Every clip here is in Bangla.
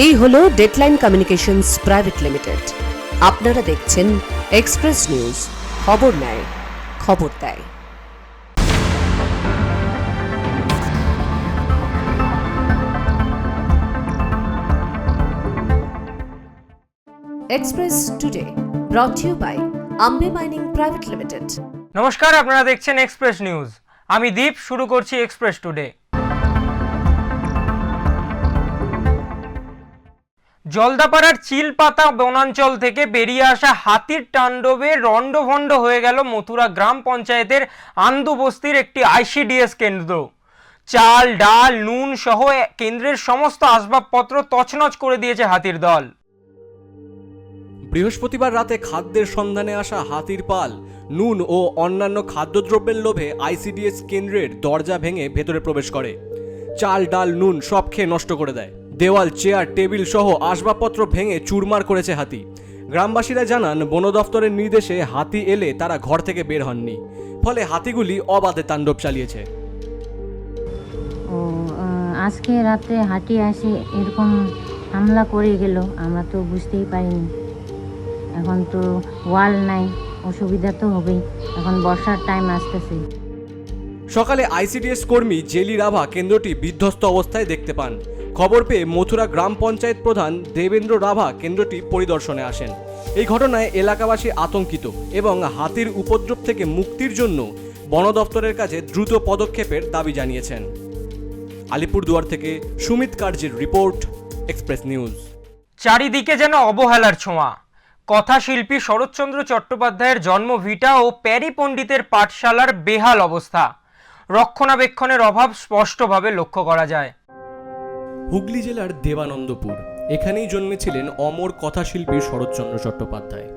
এই হলো ডেডলাইন কমিউনিকেশনস প্রাইভেট লিমিটেড। আপনারা দেখছেন এক্সপ্রেস নিউজ, খবর নেয়, খবর দেয়। Express Today brought you by Ambe mining private limited. নমস্কার, আপনারা দেখছেন এক্সপ্রেস নিউজ। আমি দীপ, শুরু করছি এক্সপ্রেস টুডে। জলদাপাড়ার চিলপাতা বনাঞ্চল থেকে বেরিয়ে আসা হাতির তাণ্ডবে রণ্ডভণ্ড হয়ে গেল মথুরা গ্রাম পঞ্চায়েতের আন্দু বস্তির একটি আইসিডিএস কেন্দ্র। চাল, ডাল, নুন সহ কেন্দ্রের সমস্ত আসবাবপত্র তছনছ করে দিয়েছে হাতির দল। বৃহস্পতিবার রাতে খাদ্যের সন্ধানে আসা হাতির পাল নুন ও অন্যান্য খাদ্যদ্রব্যের লোভে আইসিডিএস কেন্দ্রের দরজা ভেঙে ভেতরে প্রবেশ করে। চাল, ডাল, নুন সব খেয়ে নষ্ট করে দেয়। দেওয়াল, চেয়ার, টেবিল সহ আসবাবপত্র ভেঙে চুরমার করেছে হাতি। গ্রামবাসীরা জানান, বন দফতরের নির্দেশে হাতি এলে তারা ঘর থেকে বের হননি, ফলে হাতিগুলি অবাধে তাণ্ডব চালিয়েছে। আজকে রাতে হাতি আসে এরকম হামলা করে গেল, আমরা তো বুঝতেই পারিনি। এখন তো ওয়াল নাই, অসুবিধা তো হবেই, এখন বর্ষার টাইম আসতেছে। সকালে আইসিডিএস কর্মী জেলি রাভা কেন্দ্রটি বিধ্বস্ত অবস্থায় দেখতে পান। খবর পেয়ে মথুরা গ্রাম পঞ্চায়েত প্রধান দেবেন্দ্র রাভা কেন্দ্রটি পরিদর্শনে আসেন। এই ঘটনায় এলাকাবাসী আতঙ্কিত এবং হাতির উপদ্রব থেকে মুক্তির জন্য বন দফতরের কাছে দ্রুত পদক্ষেপের দাবি জানিয়েছেন। আলিপুরদুয়ার থেকে সুমিত কার্জির রিপোর্ট, এক্সপ্রেস নিউজ। চারিদিকে যেন অবহেলার ছোঁয়া। কথাশিল্পী শরৎচন্দ্র চট্টোপাধ্যায়ের জন্মভিটা ও প্যারি পণ্ডিতের পাঠশালার বেহাল অবস্থা, রক্ষণাবেক্ষণের অভাব স্পষ্টভাবে লক্ষ্য করা যায়। হুগলি জেলার দেবানন্দপুর, এখানেই জন্মেছিলেন অমর কথাশিল্পী শরৎচন্দ্র চট্টোপাধ্যায়।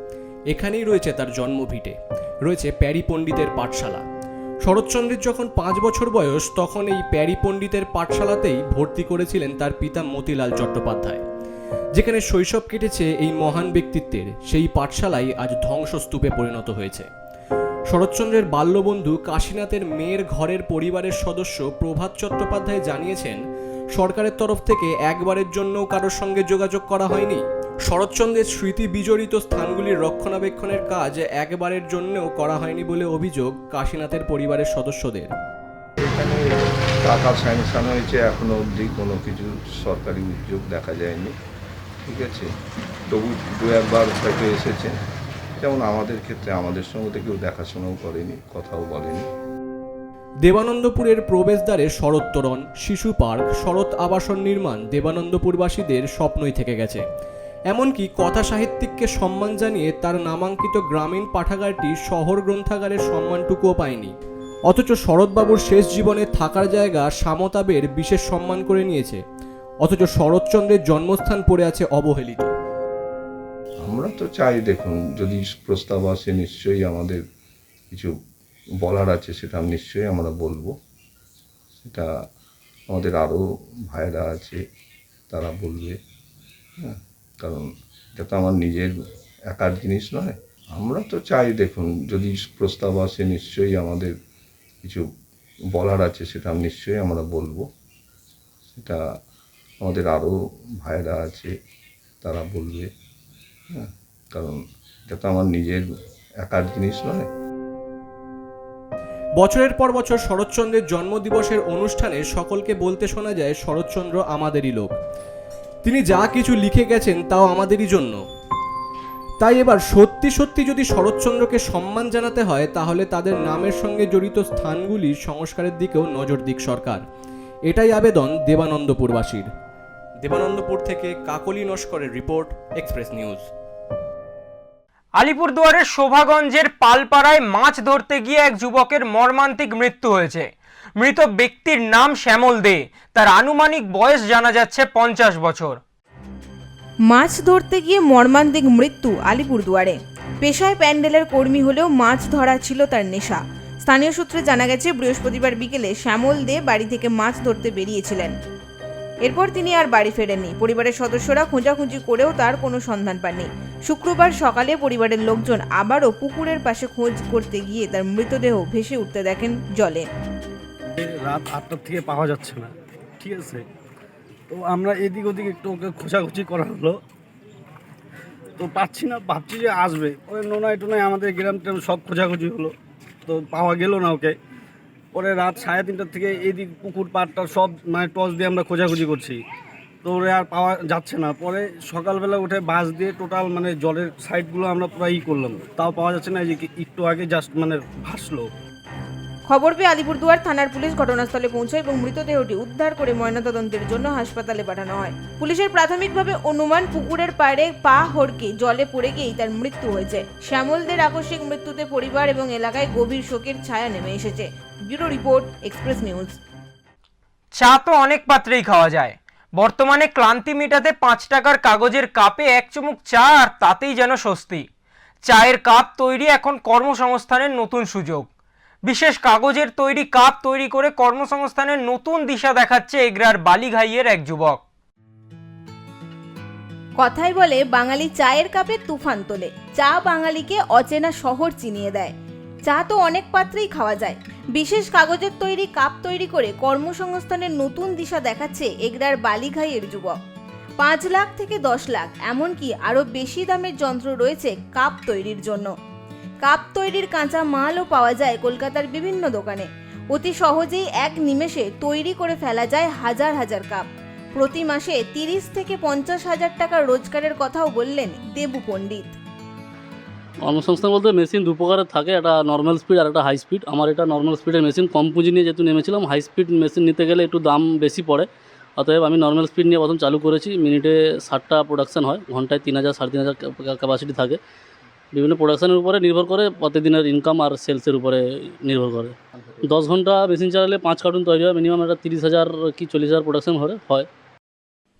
এখানেই রয়েছে তার জন্মভিটে, রয়েছে প্যারি পণ্ডিতের পাঠশালা। শরৎচন্দ্রের যখন 5 বছর বয়স, তখন এই প্যারি পণ্ডিতের পাঠশালাতেই ভর্তি করেছিলেন তার পিতা মতিলাল চট্টোপাধ্যায়। যেখানে শৈশব কেটেছে এই মহান ব্যক্তিত্বের, সেই পাঠশালাই আজ ধ্বংসস্তূপে পরিণত হয়েছে। শরৎচন্দ্রের বাল্যবন্ধু কাশীনাথের মেয়ের ঘরের পরিবারের সদস্য প্রভাত চট্টোপাধ্যায় জানিয়েছেন, সরকারের তরফ থেকে একবারের জন্যও কারোর সঙ্গে যোগাযোগ করা হয়নি। শরৎচন্দ্রের স্মৃতি বিজড়িত স্থানগুলির রক্ষণাবেক্ষণের কাজ একবারের জন্যও করা হয়নি বলে অভিযোগ কাশীনাথের পরিবারের সদস্যদের। এখানে টাকা স্যাংশন হয়েছে, এখনো অবধি কোনো কিছু সরকারি উদ্যোগ দেখা যায়নি। ঠিক আছে, তবু 2-1 হয়তো এসেছে। যেমন আমাদের ক্ষেত্রে আমাদের সঙ্গে তো কেউ দেখাশোনাও করেনি, কথাও বলেনি। দেবানন্দপুরের প্রবেশদ্বারে শরৎতরণ, শিশু পার্ক, শরৎ আবাসন নির্মাণ দেবানন্দপুরবাসীদের স্বপ্নই থেকে গেছে। এমনকি কথা সাহিত্যিককে সম্মান জানিয়ে তার নামাঙ্কিত গ্রামীণ পাঠাগারটি শহর গ্রন্থাগারের সম্মানটুকুও পায়নি। অথচ শরৎবাবুর শেষ জীবনে থাকার জায়গা সামতাবের বিশেষ সম্মান করে নিয়েছে। অথচ শরৎচন্দ্রের জন্মস্থান পড়ে আছে অবহেলিত। আমরা তো চাই, দেখুন, যদি প্রস্তাব আসে নিশ্চয়ই আমাদের কিছু বলার আছে, সেটা নিশ্চয়ই আমরা বলবো। সেটা আমাদের আরও ভাইরা আছে, তারা বলবে। হ্যাঁ, কারণ এটা তো আমার নিজের একার জিনিস নয়। আমরা তো চাই, দেখুন, যদি প্রস্তাব আসে নিশ্চয়ই আমাদের কিছু বলার আছে, সেটা নিশ্চয়ই আমরা বলবো। সেটা আমাদের আরও ভাইরা আছে, তারা বলবে। হ্যাঁ, কারণ এটা তো আমার নিজের একার জিনিস নয়। বছরের পর বছর শরৎচন্দ্রের জন্মদিবসের অনুষ্ঠানে সকলকে বলতে শোনা যায়, শরৎচন্দ্র আমাদেরই লোক, তিনি যা কিছু লিখে গেছেন তাও আমাদেরই জন্য। তাই এবার সত্যি সত্যি যদি শরৎচন্দ্রকে সম্মান জানাতে হয়, তাহলে তাদের নামের সঙ্গে জড়িত স্থানগুলির সংস্কারের দিকেও নজর দিক সরকার। এটাই আবেদন দেবানন্দপুরবাসীর। দেবানন্দপুর থেকে কাকলি নস্করের রিপোর্ট, এক্সপ্রেস নিউজ। আলিপুরদুয়ারের শোভাগঞ্জের পালপাড়ায় মাছ ধরতে গিয়ে এক যুবকের মর্মান্তিক মৃত্যু হয়েছে। মৃত ব্যক্তির নাম শ্যামল দে, তার আনুমানিক বয়স জানা যাচ্ছে 50 বছর। মাছ ধরতে গিয়ে মর্মান্তিক মৃত্যু আলিপুরদুয়ারে। পেশায় প্যান্ডেলের কর্মী হলেও মাছ ধরা ছিল তার নেশা। স্থানীয় সূত্রে জানা গেছে, বৃহস্পতিবার বিকেলে শ্যামল দে বাড়ি থেকে মাছ ধরতে বেরিয়েছিলেন। এরপর তিনি আর বাড়ি ফেরেননি। পরিবারের সদস্যরা খোঁজাখুঁজি করেও তার কোনো সন্ধান পাননি। শুক্রবার সকালে পরিবারের লোকজন আবারও পুকুরের পাশে খোঁজ করতে গিয়ে তার মৃতদেহ ভেসে উঠতে দেখেন জলে। রাত 8টার থেকে পাওয়া যাচ্ছে না, ঠিক আছে। তো আমরা এদিক ওদিক একটু ওকে খোঁজাখুঁজি করা হলো, তো পাচ্ছি না, ভাবছি যে আসবে। পরে নোনায় টোনায় আমাদের গ্রাম ট্রাম সব খোঁজাখুঁজি হলো, তো পাওয়া গেল না ওকে। পরে রাত 3:30টার থেকে এদিক পুকুর পাড়টা সব মানে টর্চ দিয়ে আমরা খোঁজাখুঁজি করছি, তো ওরে আর পাওয়া যাচ্ছে না। পরে সকালবেলা উঠে বাস দিয়ে টোটাল মানে জলের সাইডগুলো আমরা পুরো করলাম, তাও পাওয়া যাচ্ছে না। এই যে একটু আগে জাস্ট মানে ভাসলো। খবর পেয়ে আলিপুরদুয়ার থানার পুলিশ ঘটনাস্থলে পৌঁছায় এবং মৃতদেহটি উদ্ধার করে ময়নাতদন্তের জন্য হাসপাতালে পাঠানো হয়। পুলিশের প্রাথমিকভাবে অনুমান পুকুরের পাড়ে পা হড়কে জলে পড়ে গিয়েই তার মৃত্যু হয়েছে। শ্যামলদের আকস্মিক মৃত্যুতে পরিবার এবং এলাকায় গভীর শোকের ছায়া নেমে এসেছে। Bureau report, express news. চা তো অনেক পাত্রেই খাওয়া যায়, বর্তমানে ক্লান্তি মেটাতে 5 টাকার কাগজের কাপে এক চুমুক চা আর তাতেই যেন স্বস্তি। চায়ের কাপ তৈরি এখন কর্মসংস্থানের নতুন সুযোগ। বিশেষ কাগজের তৈরি কাপ তৈরি করে কর্মসংস্থানের নতুন দিশা দেখাচ্ছে এগরার বালিঘাইয়ের এক যুবক। কথাই বলে বাঙালি চায়ের কাপে তুফান তোলে। চা বাঙালিকে অচেনা শহর চিনিয়ে দেয়। চা তো অনেক পাত্রেই খাওয়া যায়। বিশেষ কাগজের তৈরি কাপ তৈরি করে কর্মসংস্থানের নতুন দিশা দেখাচ্ছে এগরার বালিঘাইয়ের যুবক। 5 লাখ থেকে 10 লাখ এমনকি আরও বেশি দামের যন্ত্র রয়েছে কাপ তৈরির জন্য। কাপ তৈরির কাঁচা মালও পাওয়া যায় কলকাতার বিভিন্ন দোকানে। অতি সহজেই এক নিমেষে তৈরি করে ফেলা যায় হাজার হাজার কাপ। প্রতি মাসে 30 থেকে 50 হাজার টাকা রোজগারের কথাও বললেন দেবু পণ্ডিত। কর্মসংস্থান বলতে মেশিন দু প্রকারের থাকে, একটা নর্মাল স্পিড আর একটা হাই স্পিড। আমার এটা নর্মাল স্পিডের মেশিন, কম পুঁজি নিয়ে যেহেতু নেমেছিলাম, হাই স্পিড মেশিন নিতে গেলে একটু দাম বেশি পড়ে, অতএব আমি নর্মাল স্পিড নিয়ে প্রথম চালু করেছি। মিনিটে 60টা প্রোডাকশান হয়, ঘন্টায় 3000 3,500 ক্যাপাসিটি থাকে। বিভিন্ন প্রোডাকশানের উপরে নির্ভর করে, প্রতিদিনের ইনকাম আর সেলসের উপরে নির্ভর করে। 10 ঘন্টা মেশিন চালালে 5 কার্টুন তৈরি হয়, মিনিমাম একটা 30,000 কি 40,000 প্রোডাকশান হয়।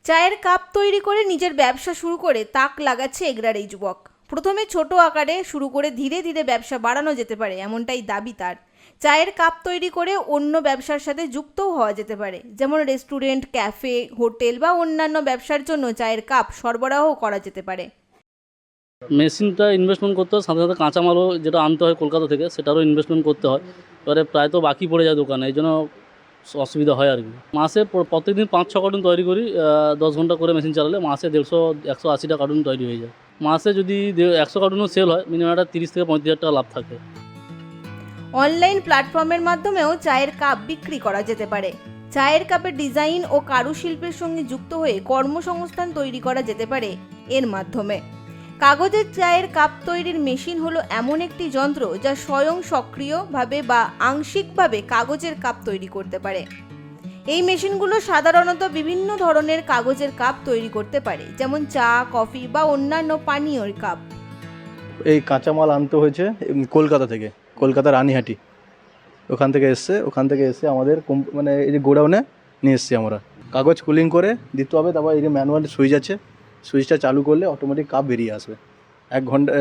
চায়ের কাপ তৈরি করে নিজের ব্যবসা শুরু করে তাক লাগাচ্ছে এগরার এই যুবক। প্রথমে ছোট আকারে শুরু করে ধীরে ধীরে ব্যবসা বাড়ানো যেতে পারে, এমনটাই দাবি তার। চায়ের কাপ তৈরি করে অন্য ব্যবসার সাথে যুক্তও হওয়া যেতে পারে, যেমন রেস্টুরেন্ট, ক্যাফে, হোটেল বা অন্যান্য ব্যবসার জন্য চায়ের কাপ সরবরাহ করা যেতে পারে। মেশিনটা ইনভেস্টমেন্ট করতে হয়, সাথে সাথে কাঁচামালও যেটা আনতে হয় কলকাতা থেকে সেটারও ইনভেস্টমেন্ট করতে হয়। এবারে প্রায় তো বাকি পড়ে যায় দোকানে, এই জন্য অসুবিধা হয় আর কি। মাসে প্রত্যেকদিন 5-6 কার্টুন তৈরি করি, 10 ঘন্টা করে মেশিন চালালে মাসে 150-180টা কার্টুন তৈরি হয়ে যায়। মাসে যদি 100 কার্টুনও সেল হয়, মিনিমাম একটা 30 থেকে 35,000 টাকা লাভ থাকে। অনলাইন প্ল্যাটফর্মের মাধ্যমেও চায়ের কাপ বিক্রি করা যেতে পারে। চায়ের কাপের ডিজাইন ও কারুশিল্পের সঙ্গে যুক্ত হয়ে কর্মসংস্থান তৈরি করা যেতে পারে এর মাধ্যমে। কাগজের চায়ের কাপ তৈরির মেশিন হলো এমন একটি যন্ত্র যা স্বয়ং সক্রিয়ভাবে বা আংশিকভাবে কাগজের কাপ তৈরি করতে পারে। এই মেশিনগুলো সাধারণত বিভিন্ন ধরনের কাগজের কাপ তৈরি করতে পারে, যেমন চা, কফি বা অন্যান্য পানীয়র কাপ। এই কাঁচামাল আনতে হয়েছে কলকাতা থেকে, কলকাতা রানীহাটি, ওখান থেকে এসছে আমাদের মানে এই যে গোডাউনে নিয়ে এসছি আমরা। কাগজ কুলিং করে দিতে হবে, তারপর এই যে ম্যানুয়াল সুইচ আছে, সুইচটা চালু করলে অটোমেটিক কাপ বেরিয়ে আসবে। 1 ঘন্টা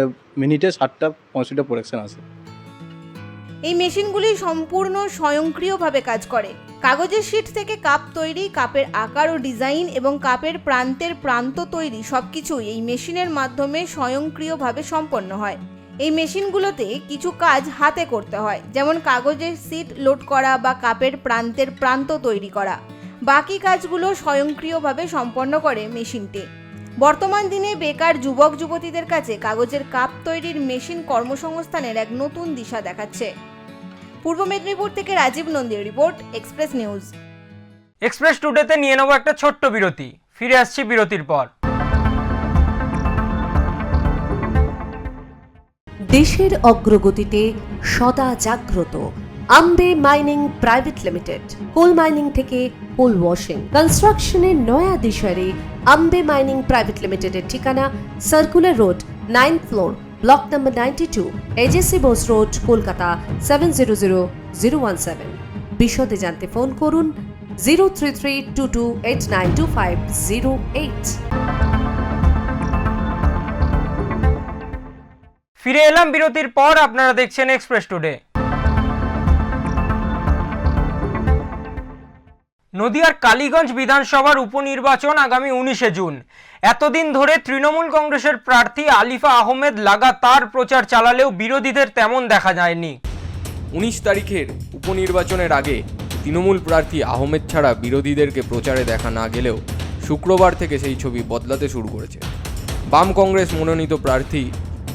মিনিটে 60টা 65টা প্রোডাকশন আসে। এই মেশিনগুলি সম্পূর্ণ স্বয়ংক্রিয়ভাবে কাজ করে। কাগজের শীট থেকে কাপ তৈরি, কাপের আকার ও ডিজাইন এবং কাপের প্রান্তের প্রান্ত তৈরি সবকিছুই এই মেশিনের মাধ্যমে স্বয়ংক্রিয়ভাবে সম্পন্ন হয়। এই মেশিনগুলোতে কিছু কাজ হাতে করতে হয়, যেমন কাগজের শীট লোড করা বা কাপের প্রান্তের প্রান্ত তৈরি করা। বাকি কাজগুলো স্বয়ংক্রিয়ভাবে সম্পন্ন করে মেশিনটি। বর্তমান দিনে বেকার যুবক যুবতীদের কাছে কাগজের কাপ তৈরির মেশিন কর্মসংস্থানের এক নতুন দিশা দেখাচ্ছে। পূর্ব মেদিনীপুর থেকে রাজীব নন্দীর রিপোর্ট, এক্সপ্রেস নিউজ। এক্সপ্রেস টুডেতে নিয়ে নেব একটা ছোট্ট বিরতি, ফিরে আসছি বিরতির পর। দেশের অগ্রগতিতে সদা জাগ্রত Ambe mining private limited. Coal mining থেকে কোল ওয়াশিং, কনস্ট্রাকশনের নয়া দিশারে আম্বে মাইনিং প্রাইভেট লিমিটেডের ঠিকানা circular road, 9th floor, block number 92, AJC Bose road, Kolkata 700017। বিশদে জানতে ফোন করুন 03322892508। ফিরে এলাম বিরতির পর, আপনারা দেখছেন এক্সপ্রেস টুডে। নদিয়ার কালীগঞ্জ বিধানসভার উপনির্বাচন আগামী 19শে জুন। এতদিন ধরে তৃণমূল কংগ্রেসের প্রার্থী আলিফা আহমেদ লাগাতার প্রচার চালালেও বিরোধীদের তেমন দেখা যায়নি। 19 তারিখের উপনির্বাচনের আগে তৃণমূল প্রার্থী আহমেদ ছাড়া বিরোধীদেরকে প্রচারে দেখা না গেলেও শুক্রবার থেকে সেই ছবি বদলাতে শুরু করেছে। বাম কংগ্রেস মনোনীত প্রার্থী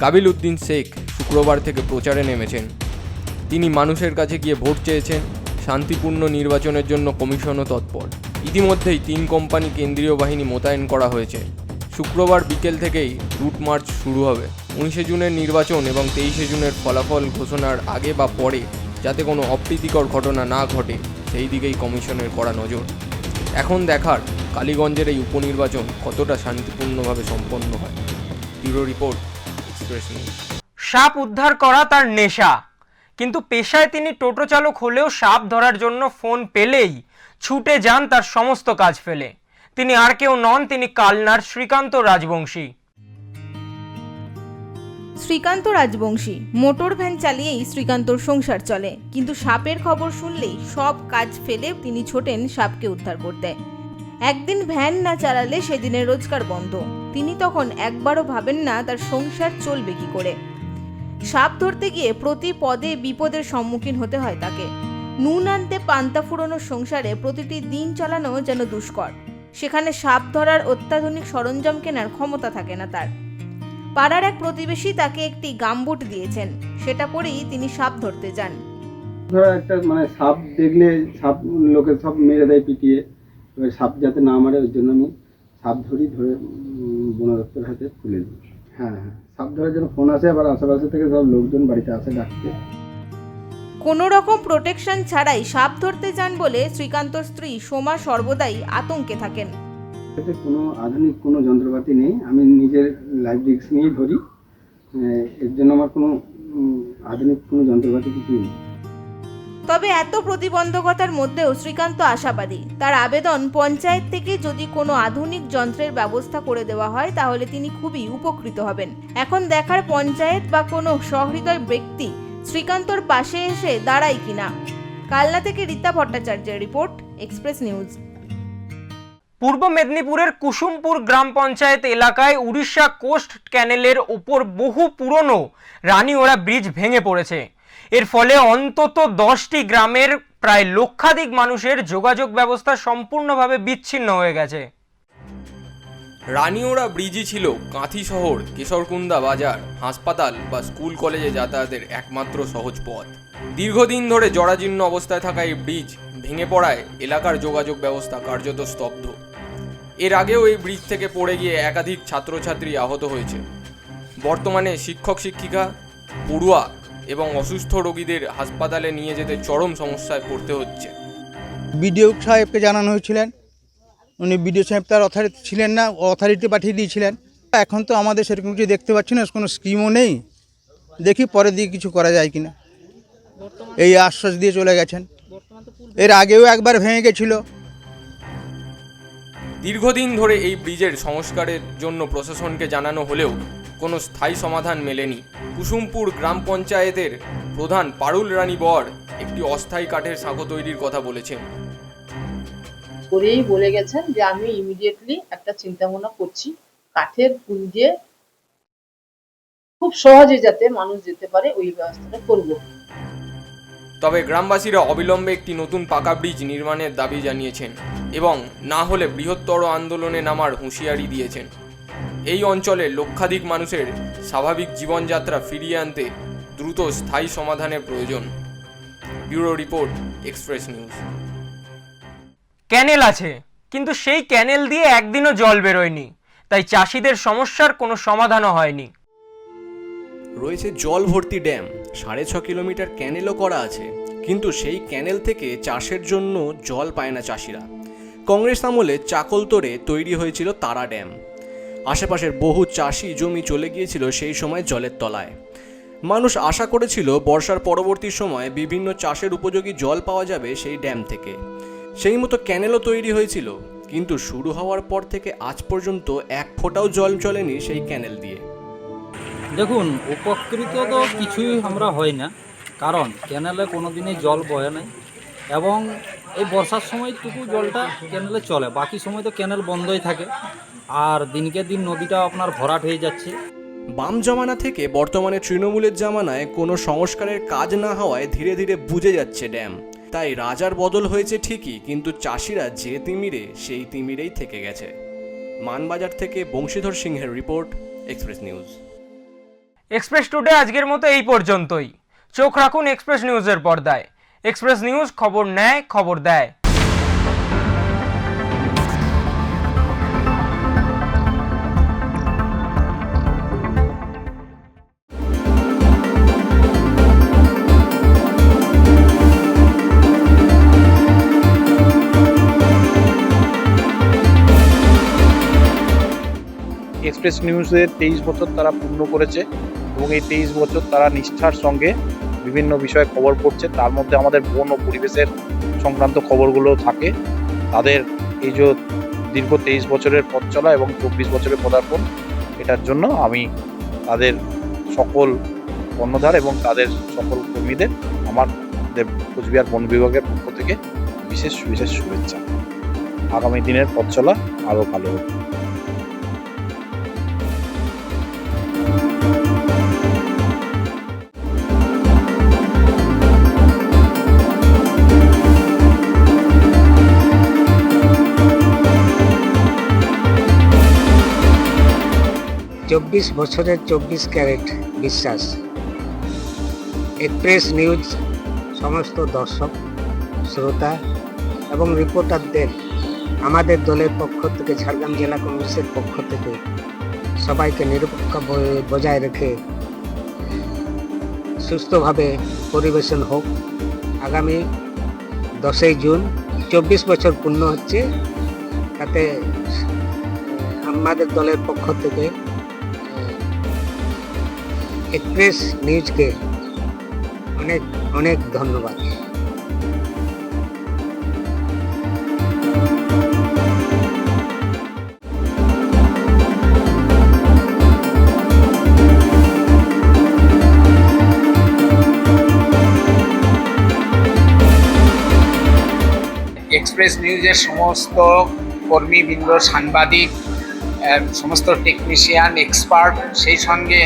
কাবিল উদ্দিন শেখ শুক্রবার থেকে প্রচারে নেমেছেন। তিনি মানুষের কাছে গিয়ে ভোট চেয়েছেন। শান্তিপূর্ণ নির্বাচনের জন্য কমিশনও তৎপর। ইতিমধ্যেই 3 কোম্পানি কেন্দ্রীয় বাহিনী মোতায়েন করা হয়েছে। শুক্রবার বিকেল থেকেই রুট মার্চ শুরু হবে। 19 জুনের নির্বাচন এবং 23 জুনের ফলাফল ঘোষণার আগে বা পরে যাতে কোনো অপ্রীতিকর ঘটনা না ঘটে সেই দিকেই কমিশনের কড়া নজর। এখন দেখার কালীগঞ্জের এই উপনির্বাচন কতটা শান্তিপূর্ণভাবে সম্পন্ন হয়। Bureau report, express news. সাপ উদ্ধার করা তার নেশা, কিন্তু পেশায় তিনি টোটো চালক হলেও সাপ ধরার জন্য ফোন পেলেই ছুটে যান তার সমস্ত কাজ ফেলে। তিনি আর কেউ নন, তিনি কালনার শ্রীকান্ত রাজবংশী। শ্রীকান্ত রাজবংশী মোটর ভ্যান চালিয়েই শ্রীকান্তর সংসার চলে, কিন্তু সাপের খবর শুনলেই সব কাজ ফেলে তিনি ছোটেন সাপকে উদ্ধার করতে। একদিন ভ্যান না চালালে সেদিনের রোজগার বন্ধ। তিনি তখন একবারও ভাবেন না তার সংসার চলবে কি করে। সাপ ধরতে গিয়ে প্রতি পদে বিপদের সম্মুখীন হতে হয় তাকে। নুন আনতে পান্তা ফুরোনো সংসারে প্রতিটি দিন চালানো যেন দুষ্কর। সেখানে সাপ ধরার অত্যাধুনিক সরঞ্জাম কেনার ক্ষমতা থাকে না তার। পাড়ার এক প্রতিবেশী তাকে একটি গামবুট দিয়েছেন, সেটা পরেই তিনি সাপ ধরতে যান। ধরো একটা সাপ দেখলে সাপ লোকে সব মেরে দেয় পিটিয়ে, এবার সাপ যাতে না মারে ওই জন্য আমি সাপ ধরে বন দপ্তরের হাতে তুলে দিই। হ্যাঁ, সাপ ধরার জন্য ফোন আসে, আবার আশেপাশে থেকে সব লোকজন বাড়িতে আসে ডাকতে। কোনো রকম প্রোটেকশন ছাড়াই সাপ ধরতে যান বলে শ্রীকান্তর স্ত্রী সোমা সর্বদাই আতঙ্কে থাকেন। এতে কোনো আধুনিক কোনো যন্ত্রপাতি নেই, আমি নিজের লাইফ রিস্ক নিয়েই ধরি। এর জন্য আমার কোনো আধুনিক কোনো যন্ত্রপাতি কিছু নেই। তবে এত প্রতিবন্ধকতার মধ্যেও শ্রীকান্ত আশাবাদী। তার আবেদন, পঞ্চায়েত থেকে যদি কোনো আধুনিক যন্ত্রের ব্যবস্থা করে দেওয়া হয় তাহলে তিনি খুবই উপকৃত হবেন। এখন দেখার পঞ্চায়েত বা কোনো সহৃদয় ব্যক্তি শ্রীকান্তর পাশে এসে দাঁড়ায় কিনা। কালনা থেকে রীতা ভট্টাচার্যের রিপোর্ট, এক্সপ্রেস নিউজ। পূর্ব মেদিনীপুরের কুসুমপুর গ্রাম পঞ্চায়েত এলাকায় উড়িষ্যা কোস্ট ক্যানেলের ওপর বহু পুরনো রানীওড়া ব্রিজ ভেঙে পড়েছে। এর ফলে অন্তত 10টি গ্রামের প্রায় লক্ষাধিক মানুষের যোগাযোগ ব্যবস্থা সম্পূর্ণভাবে বিচ্ছিন্ন হয়ে গেছে। রানীওড়া ব্রিজই ছিল কাঁথি শহর, কেশরকুন্দা বাজার, হাসপাতাল বা স্কুল কলেজে যাতায়াতের একমাত্র সহজ পথ। দীর্ঘদিন ধরে জরাজীর্ণ অবস্থায় থাকা এই ব্রিজ ভেঙে পড়ায় এলাকার যোগাযোগ ব্যবস্থা কার্যত স্তব্ধ। এর আগেও এই ব্রিজ থেকে পড়ে গিয়ে একাধিক ছাত্রছাত্রী আহত হয়েছে। বর্তমানে শিক্ষক শিক্ষিকা, পড়ুয়া এবং অসুস্থ রোগীদের হাসপাতালে নিয়ে যেতে চরম সমস্যায় পড়তে হচ্ছে। বিডিও সাহেবকে জানানো হয়েছিলেন, উনি বিডিও সাহেব তার অথরিটি ছিলেন না, অথরিটি পাঠিয়ে দিয়েছিলেন। এখন তো আমাদের সেরকম কিছু দেখতে পাচ্ছি না, কোনো স্কিমও নেই। দেখি পরে দিয়ে কিছু করা যায় কিনা, এই আশ্বাস দিয়ে চলে গেছেন। এর আগেও একবার ভেঙে গেছিল। দীর্ঘদিন ধরে এই ব্রিজের সংস্কারের জন্য প্রশাসনকে জানানো হলেও কোনো স্থায়ী সমাধান মেলেনি। কুসুমপুর গ্রাম পঞ্চায়েতের প্রধান পারুল রানী বর একটি অস্থায়ী কাঠের সাঁকো তৈরির কথা বলেছেন। করেই বলে গেছেন যে আমি ইমিডিয়েটলি একটা চিন্তা ভাবনা করছি, কাঠের পুল দিয়ে খুব সহজে যাতে মানুষ যেতে পারে ওই ব্যবস্থাটা করব। তবে গ্রামবাসীরা অবিলম্বে একটি নতুন পাকা ব্রিজ নির্মাণের দাবি জানিয়েছেন এবং না হলে বৃহত্তর আন্দোলনে নামার হুঁশিয়ারি দিয়েছেন। এই অঞ্চলের লক্ষাধিক মানুষের স্বাভাবিক জীবনযাত্রা ফিরিয়ে আনতে দ্রুত স্থায়ী সমাধানের প্রয়োজন। Bureau report, express news. Canal আছে, কিন্তু সেই ক্যানেল দিয়ে একদিনও জল বেরোয়নি, তাই চাষিদের সমস্যার কোনো সমাধানও হয়নি। রয়েছে জল ভর্তি ড্যাম, 6.5 কিলোমিটার ক্যানেলও করা আছে, কিন্তু সেই ক্যানেল থেকে চাষের জন্য জল পায় না চাষিরা। কংগ্রেস আমলে চাকলতোড়ে তৈরি হয়েছিল তারা ড্যাম। আশেপাশের বহু চাষি জমি চলে গিয়েছিল সেই সময় জলের তলায়। মানুষ আশা করেছিল বর্ষার পরবর্তী সময়ে বিভিন্ন চাষের উপযোগী জল পাওয়া যাবে সেই ড্যাম থেকে। সেই মতো ক্যানেলও তৈরি হয়েছিল, কিন্তু শুরু হওয়ার পর থেকে আজ পর্যন্ত এক ফোঁটাও জল চলেনি সেই ক্যানেল দিয়ে। দেখুন, উপকৃত তো কিছুই আমরা হই না, কারণ ক্যানেলে কোনো দিনই জল বয়ে নাই এবং এই বর্ষার সময়টুকু জলটা ক্যানেলে চলে, বাকি সময় তো ক্যানেল বন্ধই থাকে আর দিনকে দিন নদীটা আপনার ভরাট হয়ে যাচ্ছে। বাম জমানা থেকে বর্তমানে তৃণমূলের জামানায় কোনো সংস্কারের কাজ না হওয়ায় ধীরে ধীরে বুঝে যাচ্ছে ড্যাম। তাই রাজার বদল হয়েছে ঠিকই, কিন্তু চাষিরা যে তিমিরে সেই তিমিরেই থেকে গেছে। মানবাজার থেকে বংশীধর সিংহের report, express news. Express today আজকের মতো এই পর্যন্তই। চোখ রাখুন এক্সপ্রেস নিউজের পর্দায়। এক্সপ্রেস নিউজ, খবর নেয়, খবর দেয়। এক্সপ্রেস নিউজের 23 বছর তারা পূর্ণ করেছে এবং এই 23 বছর তারা নিষ্ঠার সঙ্গে বিভিন্ন বিষয়ে খবর পড়ছে। তার মধ্যে আমাদের বন ও পরিবেশের সংক্রান্ত খবরগুলো থাকে। তাদের এই যে দীর্ঘ 23 বছরের পথ চলা এবং 24 বছরের পদার্পণ, এটার জন্য আমি তাদের সকল কর্ণধার এবং তাদের সকল কর্মীদের আমাদের কোচবিহার বন বিভাগের পক্ষ থেকে বিশেষ শুভেচ্ছা। আগামী দিনের পথ চলা আরও ভালো হবে। 24 বছরের 24 ক্যারেট বিশ্বাস। এক্সপ্রেস নিউজ সমস্ত দর্শক, শ্রোতা এবং রিপোর্টারদের আমাদের দলের পক্ষ থেকে, ঝাড়গ্রাম জেলা কংগ্রেসের পক্ষ থেকে সবাইকে নিরপেক্ষ বজায় রেখে সুস্থভাবে পরিবেশন হোক। আগামী 10ই জুন 24 বছর পূর্ণ হচ্ছে, তাতে আমাদের দলের পক্ষ থেকে এক্সপ্রেস নিউজকে অনেক অনেক ধন্যবাদ। এক্সপ্রেস নিউজের সমস্ত কর্মীবৃন্দ, সাংবাদিক, সমস্ত টেকনিশিয়ান, এক্সপার্ট, সেই সঙ্গে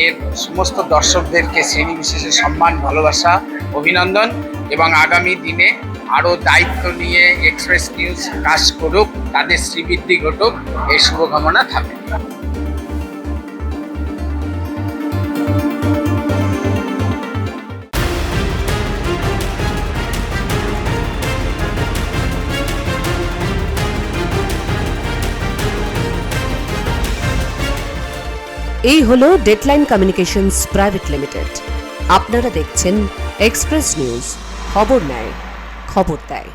এর সমস্ত দর্শকদেরকে শ্রেণী বিশেষে সম্মান, ভালোবাসা, অভিনন্দন এবং আগামী দিনে আরও দায়িত্ব নিয়ে এক্সপ্রেস নিউজ কাজ করুক, তাদের শ্রীবৃদ্ধি ঘটুক, এই শুভকামনা থাকবে। এই হলো ডেডলাইন কমিউনিকেশনস প্রাইভেট লিমিটেড। আপনারা দেখছেন এক্সপ্রেস নিউজ, খবর নেয়, খবর দেয়।